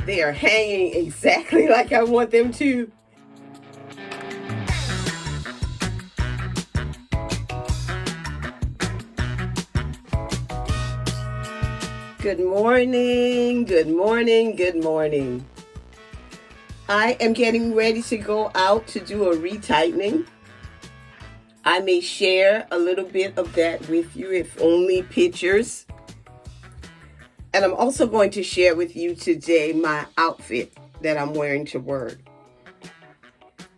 They are hanging exactly like I want them to. Good morning, good morning, good morning. I am getting ready to go out to do a retightening. I may share a little bit of that with you, if only pictures. And I'm also going to share with you today my outfit that I'm wearing to work.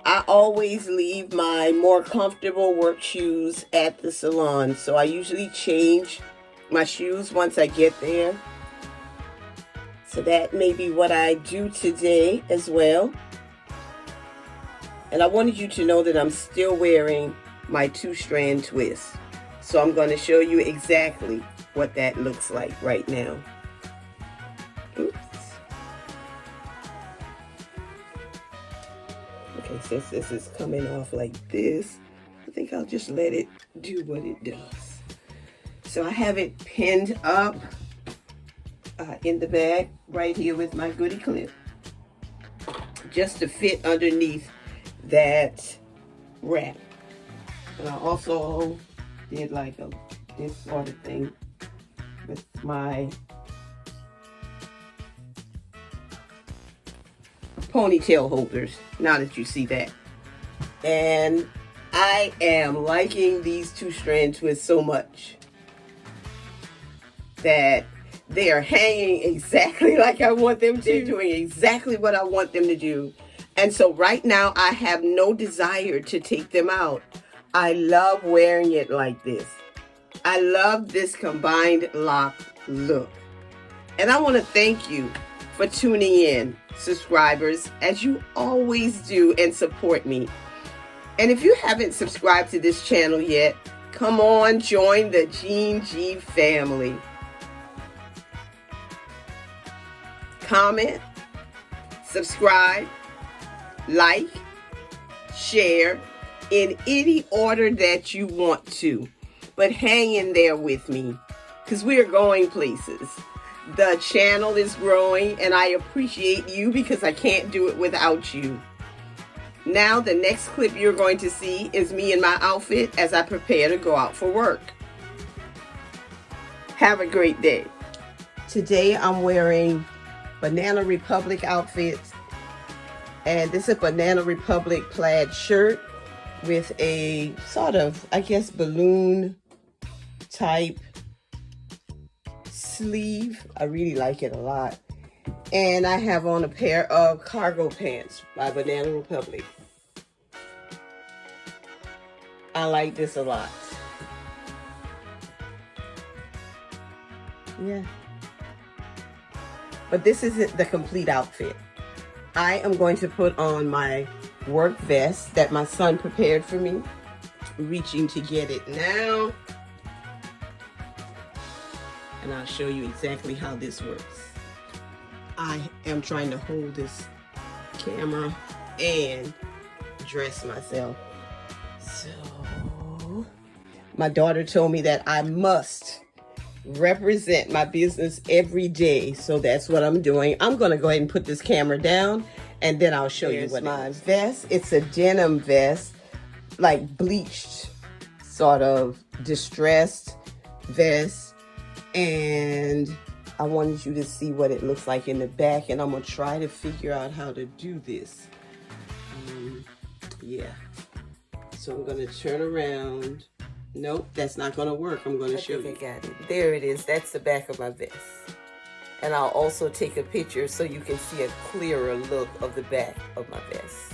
I always leave my more comfortable work shoes at the salon, so I usually change my shoes once I get there. So that may be what I do today as well. And I wanted you to know that I'm still wearing my 2-strand twist. So I'm going to show you exactly what that looks like right now. Oops. Okay, since this is coming off like this, I think I'll just let it do what it does. So I have it pinned up in the bag right here with my goodie clip, just to fit underneath that wrap. And I also did like this sort of thing with my ponytail holders, now that you see that. And I am liking these 2-strand twists so much that they are hanging exactly like I want them to. They're doing exactly what I want them to do. And so right now I have no desire to take them out. I love wearing it like this. I love this combined lock look. And I want to thank you for tuning in, subscribers, as you always do, and support me. And if you haven't subscribed to this channel yet, come on, join the Jean G family. Comment, subscribe, like, share in any order that you want to. But hang in there with me, because we are going places. The channel is growing, and I appreciate you because I can't do it without you. Now, the next clip you're going to see is me in my outfit as I prepare to go out for work. Have a great day. Today, I'm wearing Banana Republic outfits, and this is a Banana Republic plaid shirt with a sort of, I guess, balloon type sleeve. I really like it a lot. And I have on a pair of cargo pants by Banana Republic. I like this a lot. Yeah. But this isn't the complete outfit. I am going to put on my work vest that my son prepared for me. Reaching to get it now. And I'll show you exactly how this works. I am trying to hold this camera and dress myself. So, my daughter told me that I must represent my business every day, so that's what I'm doing. I'm going to go ahead and put this camera down, and then I'll show you what my vest. It's a denim vest, like bleached, sort of distressed vest, and I wanted you to see what it looks like in the back, and I'm going to try to figure out how to do this. Yeah. So I'm going to turn around. Nope, that's not going to work. I'm going to show you. I got it. There it is. That's the back of my vest. And I'll also take a picture so you can see a clearer look of the back of my vest.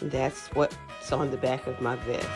That's what's on the back of my vest.